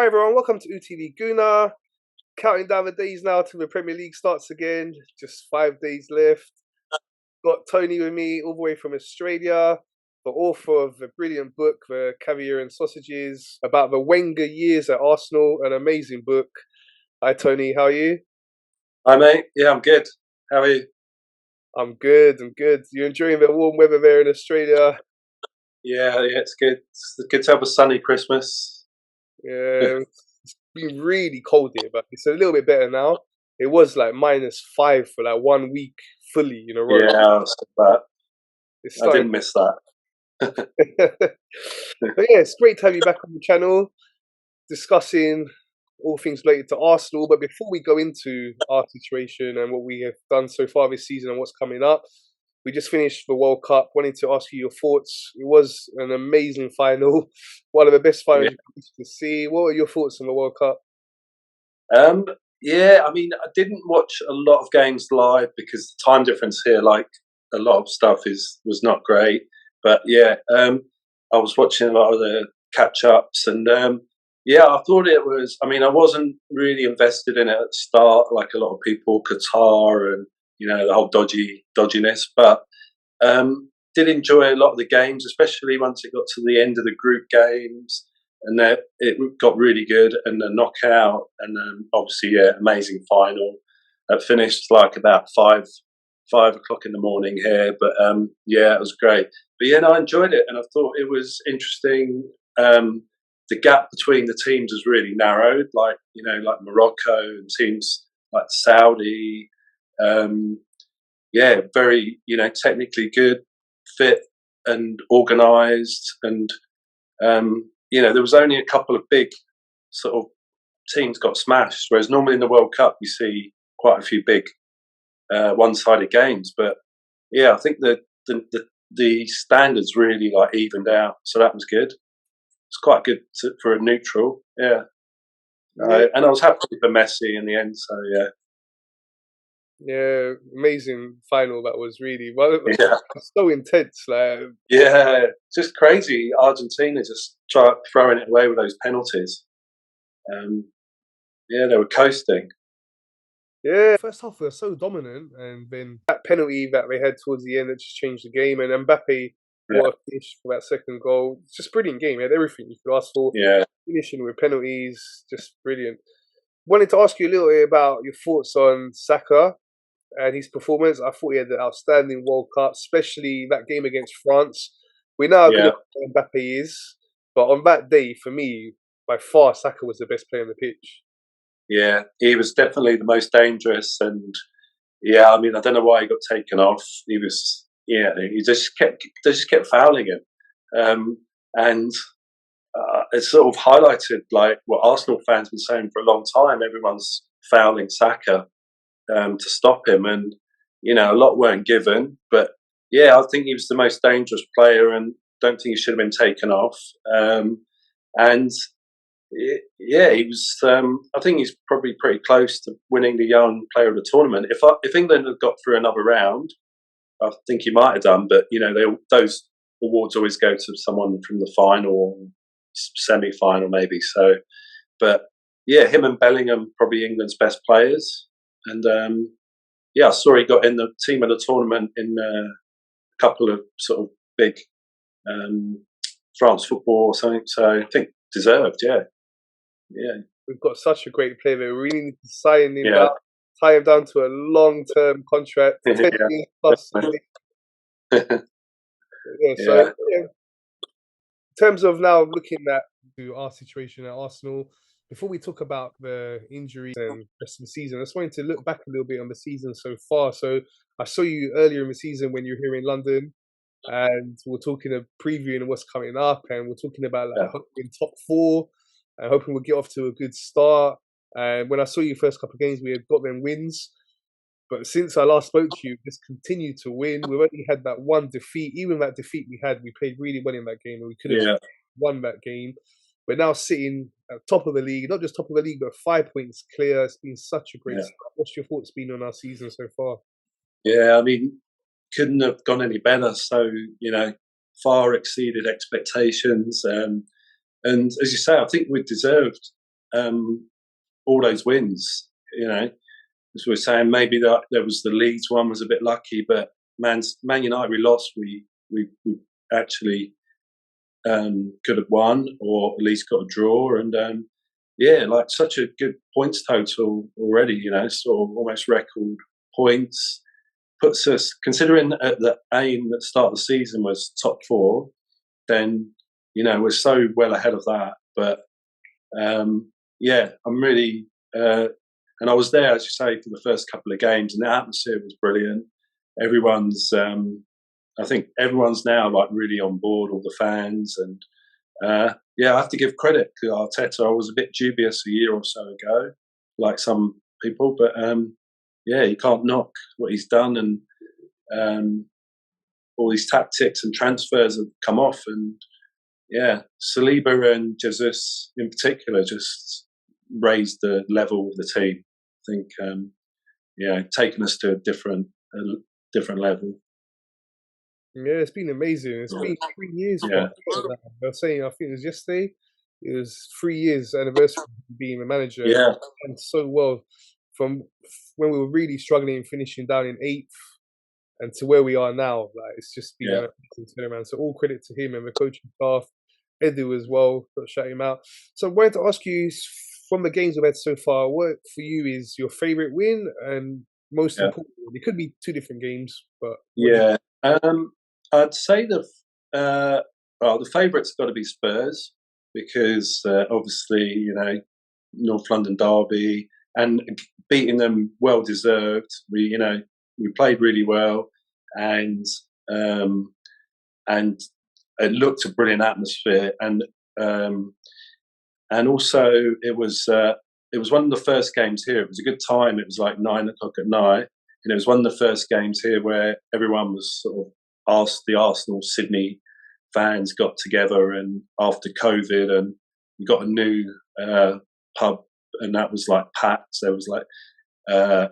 Hi everyone, welcome to UTV Guna. Counting down the days now till the Premier League starts again. Just 5 days left. Got Tony with me all the way from Australia, the author of the brilliant book, the Caviar and Sausages, about the Wenger years at Arsenal. An amazing book. Hi Tony, how are you? Hi mate, yeah, I'm good. How are you? I'm good, You enjoying the warm weather there in Australia? Yeah, it's good. It's good to have a sunny Christmas. Yeah, it's been really cold here, but it's a little bit better now. It was like -5 for like 1 week fully in a row. Yeah, but It's I starting. didn't miss that. But yeah, it's great to have you back on the channel discussing all things related to Arsenal. But before we go into our situation and what we have done so far this season and what's coming up, we just finished the World Cup. Wanted to ask you your thoughts. It was an amazing final, one of the best finals Yeah. you can see. What are your thoughts on the World Cup? Um, yeah, I mean, I didn't watch a lot of games live because the time difference here, like a lot of stuff, was not great. But yeah, I was watching a lot of the catch ups, and yeah, I thought it was. I mean, I wasn't really invested in it at the start, like a lot of people, Qatar, and the whole dodginess. But did enjoy a lot of the games, especially once it got to the end of the group games, and that it got really good, and the knockout, and obviously, yeah, amazing final. It finished like about five o'clock in the morning here, but yeah, it was great. But yeah, no, I enjoyed it, and I thought it was interesting. The gap between the teams has really narrowed, like like Morocco and teams like Saudi. Yeah, very technically good, fit, and organised, and there was only a couple of big sort of teams got smashed, whereas normally in the World Cup you see quite a few big one-sided games. But yeah, I think that the standards really like evened out, so that was good. It's quite good for a neutral, yeah. Yeah, And I was happy for Messi in the end, so yeah. yeah, amazing final that was really. Well, it was Yeah, so intense. Like, yeah, just crazy. Argentina just throwing it away with those penalties. Um, yeah, they were coasting. yeah, first half we were so dominant, and then that penalty that they had towards the end that just changed the game. And Mbappe, Yeah, what a finish for that second goal! It's just brilliant game. He had everything you could ask for. yeah, Finishing with penalties, just brilliant. Wanted to ask you a little bit about your thoughts on Saka and his performance. I thought he had an outstanding World Cup, especially that game against France. We know how good yeah, a player Mbappe is, but on that day, for me, by far, Saka was the best player on the pitch. yeah. He was definitely the most dangerous, and yeah, I mean, I don't know why he got taken off. He was, yeah, they just kept fouling him, and it sort of highlighted like what Arsenal fans have been saying for a long time. Everyone's fouling Saka to stop him, and a lot weren't given. But yeah, I think he was the most dangerous player, and don't think he should have been taken off. And yeah, he was. I think he's probably pretty close to winning the Young Player of the Tournament. If England had got through another round, I think he might have done. But those awards always go to someone from the final or semi-final, maybe. So, but yeah, him and Bellingham probably England's best players. And yeah, I saw he got in the team of the tournament in a couple of sort of big France football or something. So I think deserved. Yeah, yeah, We've got such a great player there. We really need to sign him yeah, down, tie him down to a long-term contract, 10 years plus. Yeah, so yeah, yeah, in terms of now looking at to our situation at Arsenal, before we talk about the injuries and rest of the season, I just wanted to look back a little bit on the season so far. So I saw you earlier in the season when you were here in London, and we're talking a previewing what's coming up, and we're talking about like yeah, hoping top four, and hoping we'll get off to a good start. And when I saw you first couple of games, we had got them wins. But since I last spoke to you, just continue to win. We've only had that one defeat. Even that defeat we had, we played really well in that game, and we could have yeah. won that game. We're now sitting at top of the league, not just top of the league, but 5 points clear. It's been such a great Yeah. start. What's your thoughts been on our season so far? Yeah, I mean, couldn't have gone any better. So, far exceeded expectations. And as you say, I think we deserved all those wins. You know, as we were saying, maybe that there was the Leeds one was a bit lucky, but Man United we lost. We actually could have won or at least got a draw, and yeah, like such a good points total already. You know, sort of almost record points. Puts us, considering the aim at the start of the season was top 4, then, you know, we're so well ahead of that. But yeah, I'm really, and I was there, as you say, for the first couple of games, and the atmosphere was brilliant. Everyone's, I think everyone's now like really on board, all the fans, and yeah, I have to give credit to Arteta. I was a bit dubious a year or so ago, like some people, but yeah, you can't knock what he's done, and all these tactics and transfers have come off, and yeah, Saliba and Jesus in particular just raised the level of the team. I think, yeah, taking us to a different level. Yeah, it's been amazing. It's been 3 years. Yeah. I was saying, I think it was yesterday. It was 3 years anniversary of being a manager. Yeah. And so well, from when we were really struggling, finishing down in 8th, and to where we are now. Like, it's just been an amazing turnaround. So all credit to him and the coaching staff, Edu as well. Got to shout him out. So I wanted to ask you, from the games we've had so far, what for you is your favourite win and most important? It could be 2 different games, but yeah, I'd say well, the favourite's got to be Spurs, because obviously, you know, North London derby, and beating them well deserved. We played really well, and it looked a brilliant atmosphere, and also it was one of the first games here. It was a good time. It was like 9 o'clock at night, and it was one of the first games here where everyone was sort of the Arsenal Sydney fans got together, and after COVID, and we got a new pub, and that was like packed. There was like 300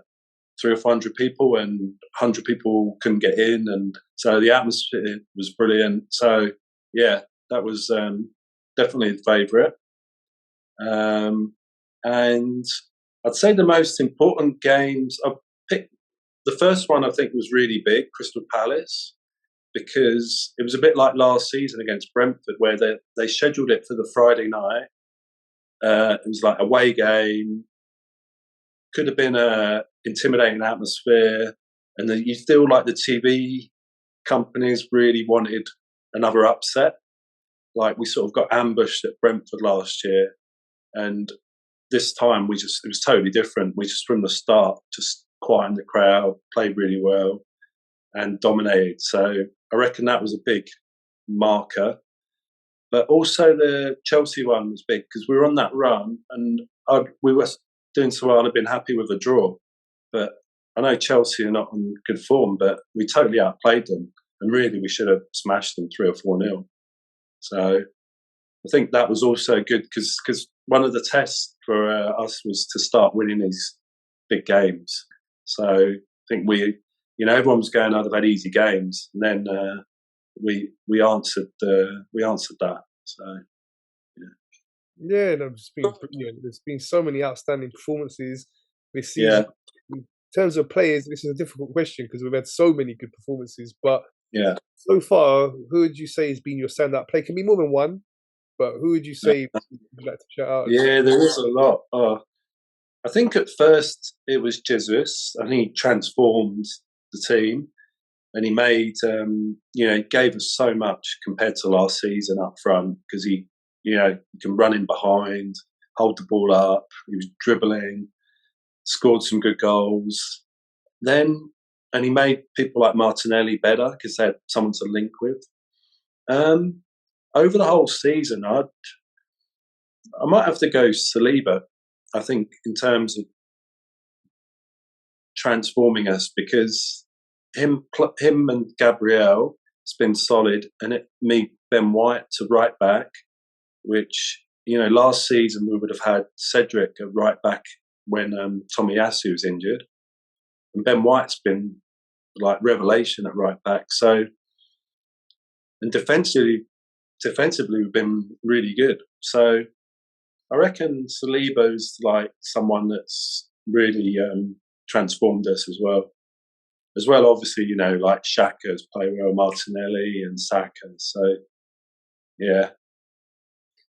or 400 people, and 100 people couldn't get in, and so the atmosphere was brilliant. So yeah, that was definitely the favourite. And I'd say the most important games, I picked the first one. I think was really big, Crystal Palace, because it was a bit like last season against Brentford, where they scheduled it for the Friday night. It was like away game. Could have been a intimidating atmosphere, and then you feel like the TV companies really wanted another upset. Like we sort of got ambushed at Brentford last year, and this time it was totally different. We just from the start just quietened the crowd, played really well, and dominated. So I reckon that was a big marker. But also the Chelsea one was big because we were on that run, and we were doing so well. I'd have been happy with a draw, but I know Chelsea are not in good form, but we totally outplayed them, and really we should have smashed them 3 or 4-0. So I think that was also good because one of the tests for us was to start winning these big games. So I think everyone was going, "I've had easy games," and then we answered that. So yeah, there's been so many outstanding performances this season. In terms of players, this is a difficult question because we've had so many good performances. But so far, who would you say has been your standout player? Can be more than one, but who would you say you'd like to shout out? Yeah, there is a lot. I think at first it was Jesus. I think he transformed the team, and he made he gave us so much compared to last season up front, because he can run in behind, hold the ball up. He was dribbling, scored some good goals. And he made people like Martinelli better because they had someone to link with. Over the whole season, I might have to go Saliba. I think in terms of transforming us, because him and Gabriel has been solid, and Ben White to right back, which last season we would have had Cedric at right back when Tomiyasu was injured, and Ben White's been like revelation at right back. So, and defensively we've been really good. So I reckon Saliba's like someone that's really transformed us as well. As well, obviously, like Shaka's play well, Martinelli and Saka. So yeah,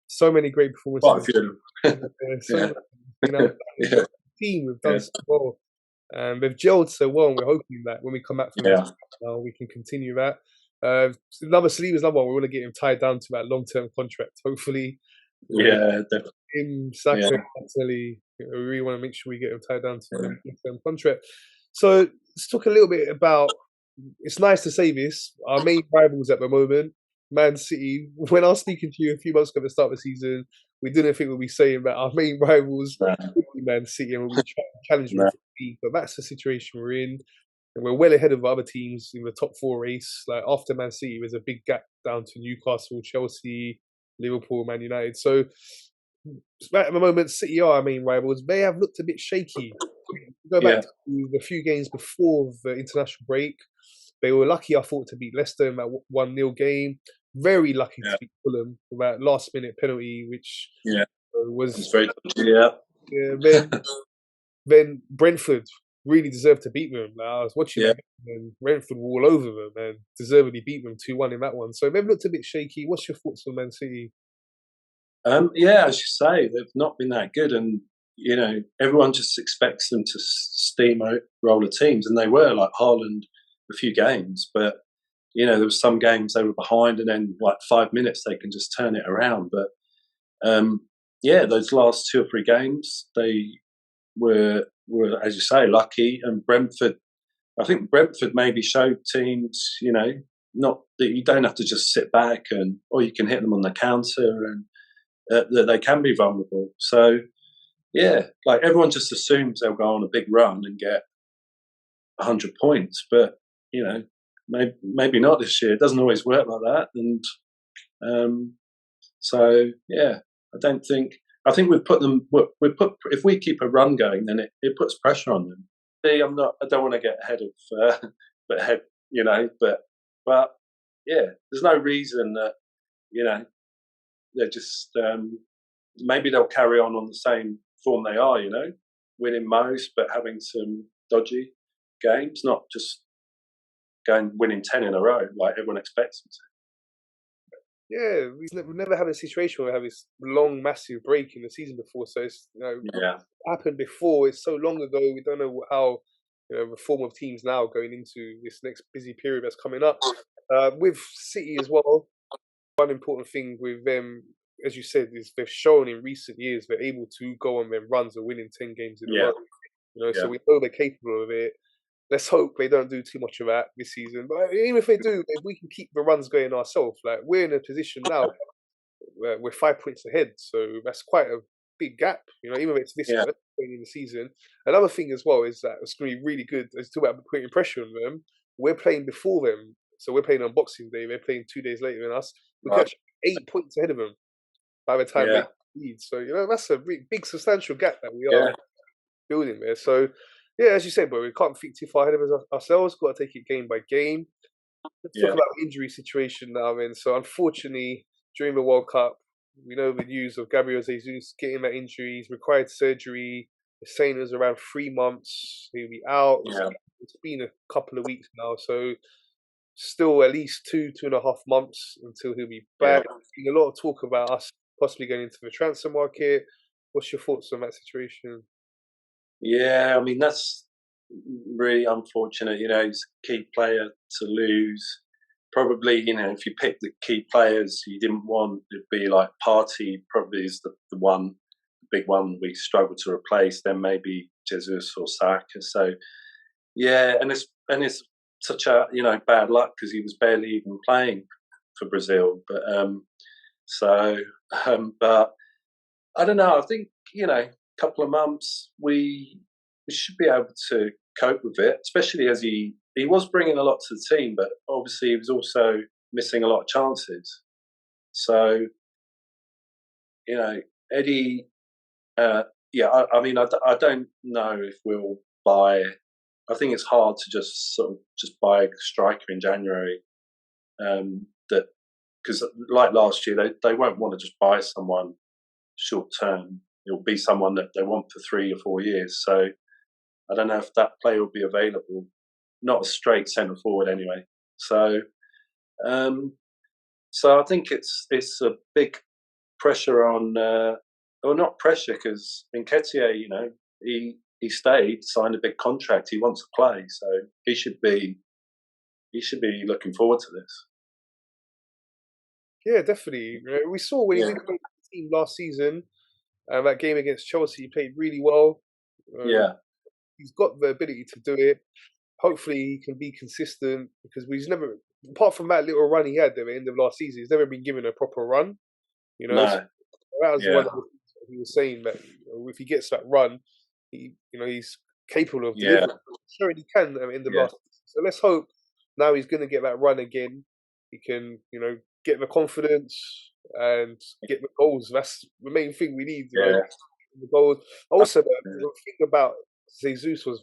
So many great quite a performances. few of them. So Yeah, many, you know, yeah, team we've yeah, done so well. They've gelled so well, and we're hoping that when we come back from this, yeah, we can continue that. Saliba's another one. We want to get him tied down to that long-term contract. Hopefully, yeah, definitely. him, Yeah, Saka, Martinelli, we really want to make sure we get him tied down to a long-term contract. So let's talk a little bit about. It's nice to say this. Our main rivals at the moment, Man City. When I was speaking to you a few months ago at the start of the season, we didn't think we'd be saying that our main rivals no, would be Man City and we'll be challenging them no, for the league. But that's the situation we're in. And we're well ahead of other teams in the top four race. Like after Man City, there's a big gap down to Newcastle, Chelsea, Liverpool, Man United. So at the moment, City are our main rivals. They have looked a bit shaky. Go back yeah, to the few games before the international break. They were lucky, I thought, to beat Leicester in that 1-0 game. Very lucky to yeah, beat Fulham with that last-minute penalty, which yeah. It's was very yeah, then Brentford really deserved to beat them. Like, I was watching yeah. that game and Brentford were all over them and deservedly beat them 2-1 in that one. So they've looked a bit shaky. What's your thoughts on Man City? Yeah, as you say, they've not been that good, and everyone just expects them to steamroll the teams, and they were like Haaland a few games, but there was some games they were behind, and then like 5 minutes they can just turn it around. But yeah, those last 2 or 3 games they were as you say lucky, and Brentford. I think Brentford maybe showed teams, not that you don't have to just sit back or you can hit them on the counter and that they can be vulnerable. So yeah, like everyone just assumes they'll go on a big run and get 100 points, but maybe not this year. It doesn't always work like that, and so yeah, I don't think. I think we've put them. We put if we keep a run going, then it puts pressure on them. I'm not. I don't want to get ahead of, but ahead, but yeah, there's no reason that they're just maybe they'll carry on the same form they are, winning most but having some dodgy games, not just winning 10 in a row like everyone expects them to. Yeah, we've never had a situation where we have this long, massive break in the season before. So it's Yeah, happened before. It's so long ago. We don't know how the form of teams now going into this next busy period that's coming up. With City as well, one important thing with them, as you said, is they've shown in recent years they're able to go on them runs of winning 10 games in a yeah, row. So yeah, we know they're capable of it. Let's hope they don't do too much of that this season. But even if they do, if we can keep the runs going ourselves, like we're in a position now where we're 5 points ahead, so that's quite a big gap. Even if it's this yeah, early in the season. Another thing as well is that it's going to be really good. As you talk about putting pressure on them, we're playing before them, so we're playing on Boxing Day. They're playing 2 days later than us. We right, catch 8 points ahead of them by the time they yeah, lead. So that's a big substantial gap that we are yeah, building there. So yeah, as you said, but we can't think too far ahead of ourselves. Got to take it game by game. Let's talk yeah, about the injury situation now. Then, so unfortunately, during the World Cup, we know the news of Gabriel Jesus getting that injury. He's required surgery. They're saying it was around 3 months. He'll be out. yeah, It's been a couple of weeks now, so still at least 2.5 months until he'll be yeah, back. A lot of talk about us possibly going into the transfer market. What's your thoughts on that situation? yeah. I mean, that's really unfortunate. He's a key player to lose. Probably, if you pick the key players you didn't want, it'd be like Partey. Probably is the one, the big one we struggle to replace. Then maybe Jesus or Saka. So yeah, and it's such a bad luck because he was barely even playing for Brazil. So but I don't know. I think a couple of months we should be able to cope with it, especially as he was bringing a lot to the team, but obviously he was also missing a lot of chances. So Eddie, yeah, I mean, I don't know if we'll buy. I think it's hard to just sort of just buy a striker in January. That because like last year, they won't want to just buy someone short term. It'll be someone that they want for 3 or 4 years. So I don't know if that player will be available. Not a straight centre forward anyway. So um, so I think it's a big pressure on, or not pressure, because Nketiah, he stayed, signed a big contract. He wants to play, so he should be looking forward to this. Yeah, definitely. We saw when he did play for the team last season, that game against Chelsea, he played really well. Yeah, He's got the ability to do it. Hopefully, he can be consistent because he's never, apart from that little run he had at the end of last season, he's never been given a proper run. So no, that was one yeah, of the things that he was saying that if he gets that run, he's capable of yeah, delivering. Sure, he can at the end of yeah, last season. So let's hope now he's going to get that run again. He can, get the confidence and get the goals. That's the main thing we need. yeah, The goals. Also, the thing about Jesus was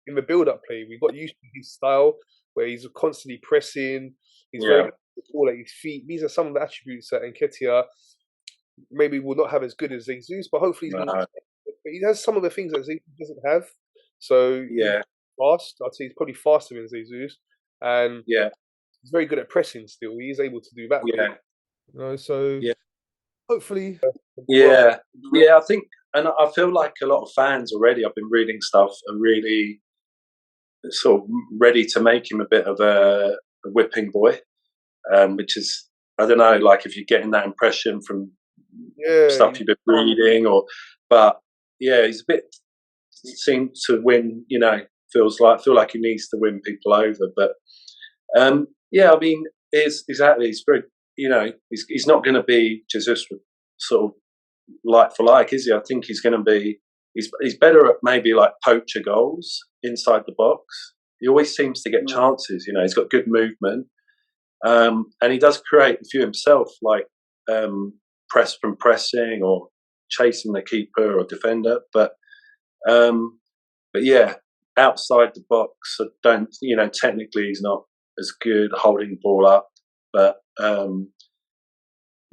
in the build-up play. We got used to his style where he's constantly pressing. He's very yeah, good with the ball at his feet. These are some of the attributes that Nketiah maybe will not have as good as Jesus, but hopefully no, he has some of the things that Jesus doesn't have. So he's yeah, fast. I'd say he's probably faster than Jesus, and yeah, he's very good at pressing. Still, he is able to do that bit. yeah, So yeah, hopefully, well, yeah, yeah. I think, and I feel like a lot of fans already. I've been reading stuff are really sort of ready to make him a bit of a whipping boy, which is, I don't know, like if you're getting that impression from yeah, stuff you've been reading, but yeah, he's a bit seems to win. Feel like he needs to win people over. But yeah, I mean, exactly. He's very, he's not going to be Jesus sort of like for like, is he? I think he's going to be. He's better at maybe like poacher goals inside the box. He always seems to get chances. He's got good movement, and he does create a few himself, like press from pressing or chasing the keeper or defender. But yeah, outside the box, I don't. Technically he's not as good holding the ball up, but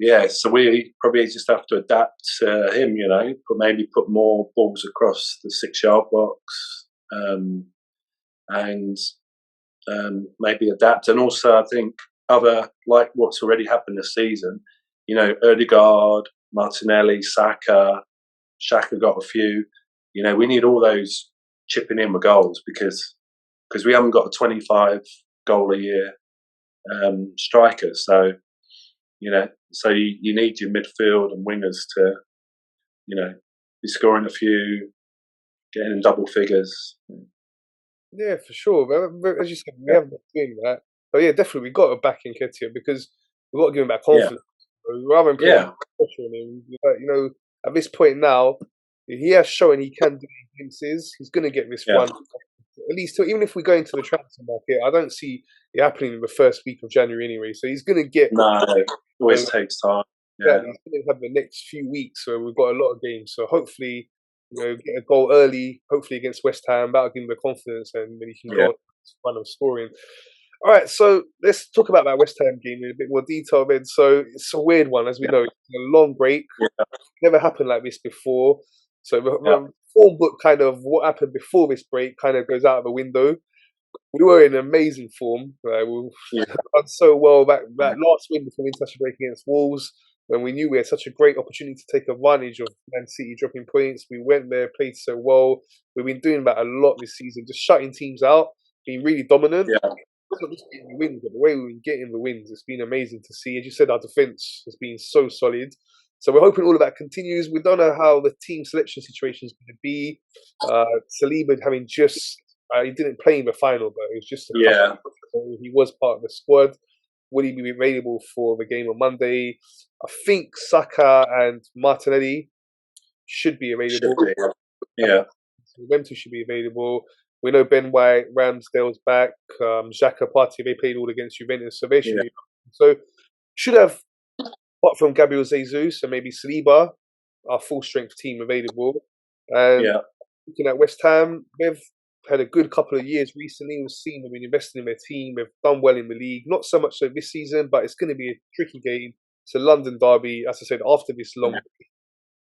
yeah, so we probably just have to adapt him, maybe put more balls across the 6-yard box, and maybe adapt. And also, I think like what's already happened this season, Odegaard, Martinelli, Saka, Xhaka got a few. We need all those chipping in with goals because we haven't got a 25 goal a year striker. So so you need your midfield and wingers to be scoring a few, getting in double figures. yeah, for sure. But as you said, we haven't been doing that. But yeah, definitely we got to back Nketiah because we got to give him that Yeah, confidence. Rather than putting yeah, pressure on him, at this point now, he has shown he can do glimpses. He's going to get this yeah. run. At least, even if we go into the transfer market, I don't see it happening in the first week of January anyway. So he's going to get. No, it always takes time. Yeah, He's going to have the next few weeks where we've got a lot of games. So hopefully, get a goal early. Hopefully against West Ham, that'll give him the confidence, and then he can go on this run of scoring. All right, so let's talk about that West Ham game in a bit more detail, then. So it's a weird one, as we know. It's a long break. yeah, Never happened like this before. So yeah, the form book kind of what happened before this break kind of goes out of the window. We were in amazing form. We yeah, done so well that last win before the international break against Wolves, when we knew we had such a great opportunity to take advantage of Man City dropping points. We went there, played so well. We've been doing that a lot this season, just shutting teams out, being really dominant. yeah, It's not just getting the wins, but the way we've been getting the wins, it's been amazing to see. As you said, our defence has been so solid. So we're hoping all of that continues. We don't know how the team selection situation is going to be. Saliba having he didn't play in the final, but it was just a yeah. couple. So he was part of the squad. Will he be available for the game on Monday? I think Saka and Martinelli should be Should available. be. Yeah, So them two should be available. We know Ben White, Ramsdale's back. Xhaka, Partey, they played all against Juventus, so they should yeah, be. So should have, apart from Gabriel Jesus and maybe Saliba, our full strength team available. And yeah, looking at West Ham, they've had a good couple of years recently. We've seen them investing in their team. They've done well in the league. Not so much so this season, but it's going to be a tricky game. It's a London derby, as I said, after this long break.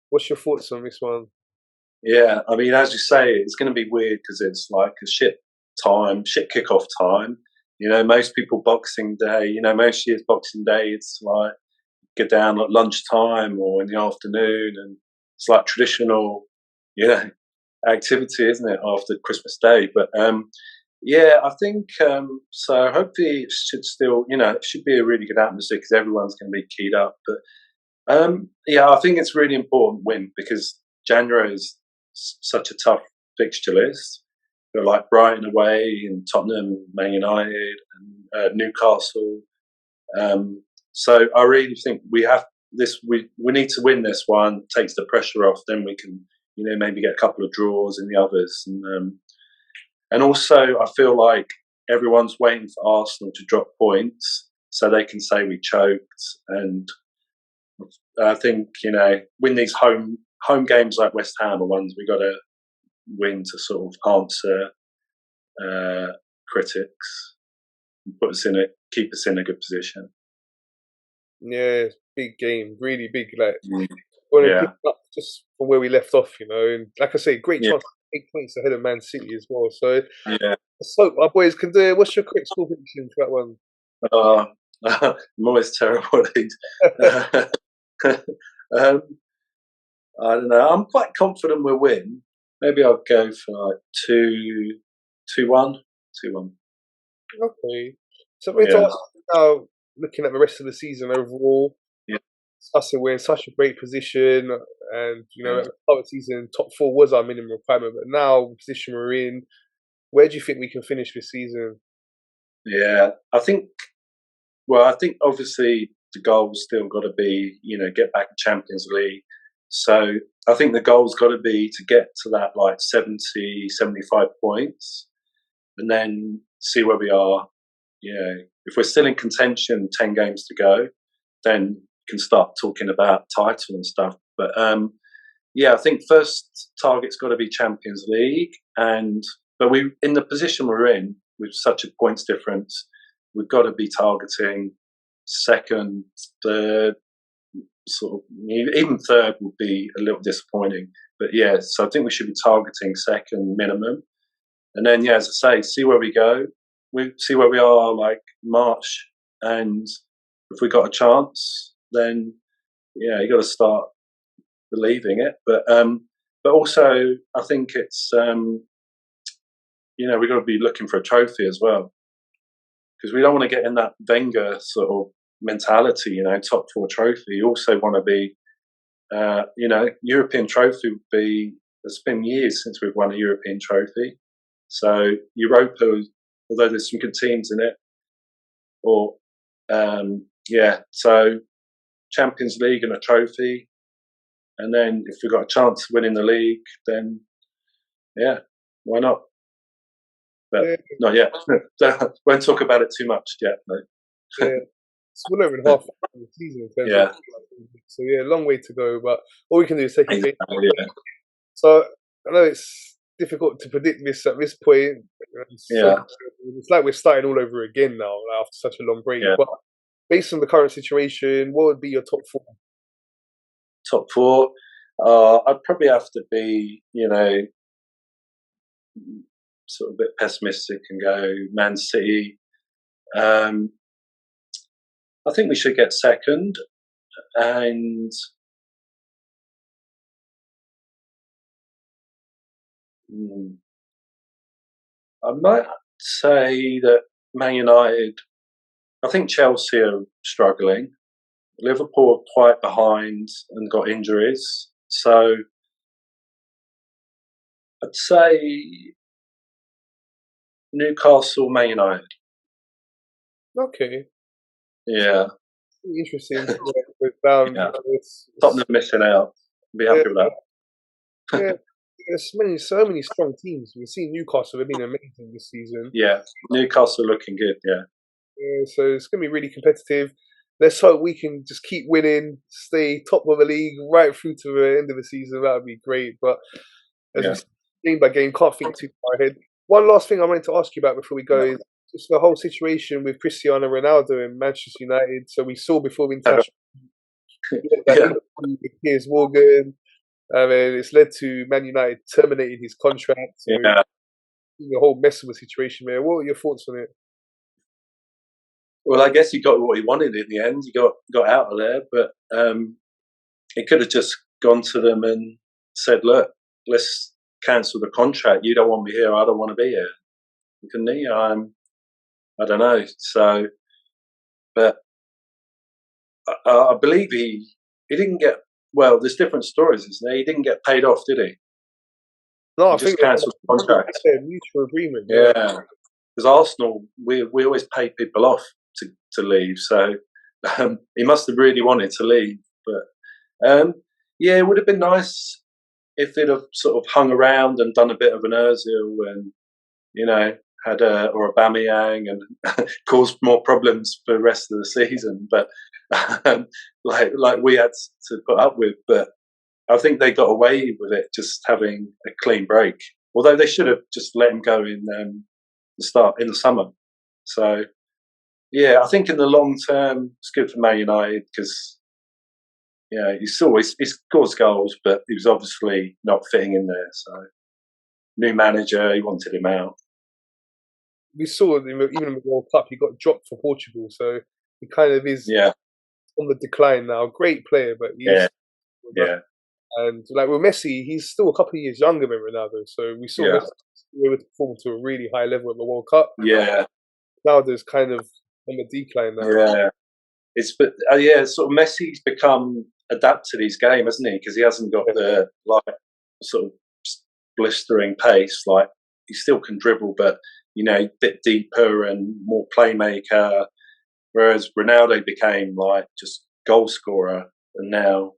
What's your thoughts on this one? Yeah, I mean, as you say, it's going to be weird because it's like a shit kickoff time. Most people Boxing Day, most years Boxing Day, it's like get down at lunchtime or in the afternoon, and it's like traditional, activity, isn't it, after Christmas Day? But yeah, I think so. Hopefully, it should still, it should be a really good atmosphere because everyone's going to be keyed up. But yeah, I think it's really important win because January is such a tough fixture list. But like Brighton away and Tottenham, Man United, and Newcastle. So I really think we have this. We need to win this one. Takes the pressure off. Then we can, maybe get a couple of draws in the others. And also, I feel like everyone's waiting for Arsenal to drop points so they can say we choked. And I think win these home games like West Ham are ones we got to win to sort of answer critics, and keep us in a good position. Yeah, big game, really big. Like, Yeah. pick up just from where we left off, and like I say, great chance to 8 points ahead of Man City as well. So yeah, let's hope our boys can do it. What's your quick score prediction for that one? I'm always terrible at these. I don't know. I'm quite confident we'll win. Maybe I'll go for like 2-1. 2-1. Okay. So I'm going to ask you now, looking at the rest of the season overall, discussing we're in such a great position, and at the start of the season, top 4 was our minimum requirement, but now the position we're in, where do you think we can finish this season? Yeah, I think obviously the goal's still got to be, get back in Champions League. So I think the goal's got to be to get to that like 70, 75 points, and then see where we are. If we're still in contention, 10 games to go, then we can start talking about title and stuff. But I think first target's got to be Champions League, but we, in the position we're in with such a points difference, we've got to be targeting second, third, sort of, even third would be a little disappointing. But so I think we should be targeting second minimum, and then as I say, see where we go. We see where we are like March, and if we got a chance, then you got to start believing it. But also I think it's we've got to be looking for a trophy as well, because we don't want to get in that Wenger sort of mentality, top 4 trophy. You also want to be, European trophy would be. It's been years since we've won a European trophy, so Europa, although there's some good teams in it, so Champions League and a trophy, and then if we've got a chance of winning the league, then why not? But not yet. Won't talk about it too much yet. No. It's not even half the season. So long way to go. But all we can do is take it. So I know it's difficult to predict this at this point. It's like we're starting all over again now after such a long break. But based on the current situation, what would be your top 4? Top 4, I'd probably have to be, sort of a bit pessimistic and go Man City. I think we should get second, and I might say that Man United. I think Chelsea are struggling. Liverpool are quite behind and got injuries, so I'd say Newcastle, Man United. Okay. Yeah. Interesting. Tottenham missing out. Be happy with that. There's so many strong teams. We've seen Newcastle have been amazing this season. Yeah, Newcastle looking good. So it's going to be really competitive. Let's hope we can just keep winning, stay top of the league right through to the end of the season. That would be great. But as we see, game by game, can't think too far ahead. One last thing I wanted to ask you about before we go is just the whole situation with Cristiano Ronaldo and Manchester United. So we saw before the international He had that Yeah, interview with Piers Morgan. And it's led to Man United terminating his contract. So yeah. the whole mess of a situation, man. What are your thoughts on it? Well, I guess he got what he wanted in the end. He got out of there, but he could have just gone to them and said, "Look, let's cancel the contract. You don't want me here. I don't want to be here." Couldn't he? I don't know. So, but I believe he didn't get. Well, there's different stories, isn't there? He didn't get paid off, did he? No, He I just think cancelled the contract. a mutual agreement. Yeah. Yeah, because Arsenal, we always pay people off to leave. So he must have really wanted to leave. But yeah, it would have been nice if they'd have sort of hung around and done a bit of an Özil and, you know, had or a Bamiyang and caused more problems for the rest of the season. But like we had to put up with. But I think they got away with it just having a clean break. Although they should have just let him go in the summer. So yeah, I think in the long term it's good for Man United because yeah, he scores goals, but he was obviously not fitting in there. So new manager, he wanted him out. We saw even in the World Cup, he got dropped for Portugal. So he kind of is Yeah, on the decline now. Great player, but yeah, he's. yeah, And like with Messi, he's still a couple of years younger than Ronaldo. So we saw yeah, Messi able to perform to a really high level at the World Cup. yeah, Now there's kind of on the decline now. yeah. But yeah, sort of Messi's become adapt to his game, hasn't he? Because he hasn't got the like sort of blistering pace. Like he still can dribble, but you know, a bit deeper and more playmaker. Whereas Ronaldo became like just goal scorer, and now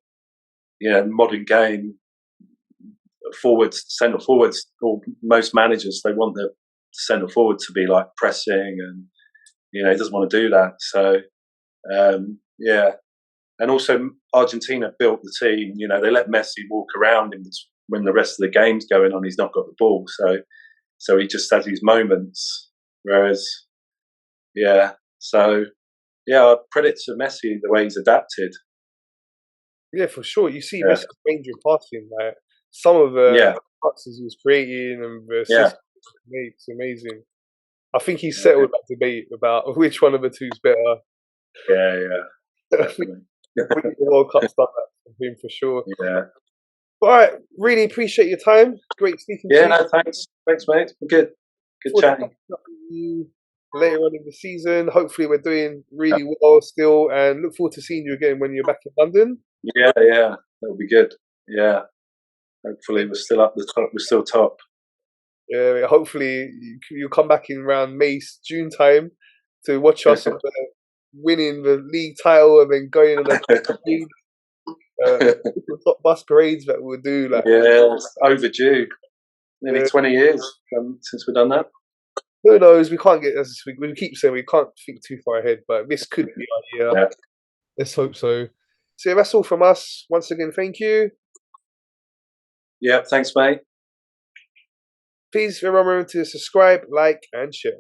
you know, modern game centre forwards, or most managers they want the centre forward to be like pressing, and you know, he doesn't want to do that. So yeah, and also Argentina built the team. You know, they let Messi walk around him when the rest of the game's going on. He's not got the ball, so he just has his moments. Whereas, yeah, so yeah, credit to Messi the way he's adapted. Yeah, for sure. You see Yeah, Messi's range of passing, like some of the yeah, passes he was creating and the yeah, assists he made, it's amazing. I think he yeah, settled that debate about which one of the two is better. yeah, yeah, I think definitely. winning the World Cup's done that for him for sure. Yeah, All right, really appreciate your time. Great speaking to yeah. you. No, thanks, mate. Good, good Forward to chatting. catching up with you later on in the season. Hopefully, we're doing really well still, and look forward to seeing you again when you're back in London. Yeah, yeah, that would be good. Yeah, hopefully we're still up the top. We're still top. Yeah, hopefully you'll come back in around May, June time to watch us winning the league title and then going on a parade, top bus parades that we'll do. Like, Yeah, it's overdue. Nearly uh, 20 years since we've done that. who knows? We can't get as we keep saying we can't think too far ahead, but this could be our year. Yeah, Let's hope so. So yeah, that's all from us. Once again, thank you. yeah. Thanks, mate. Please remember to subscribe, like, and share.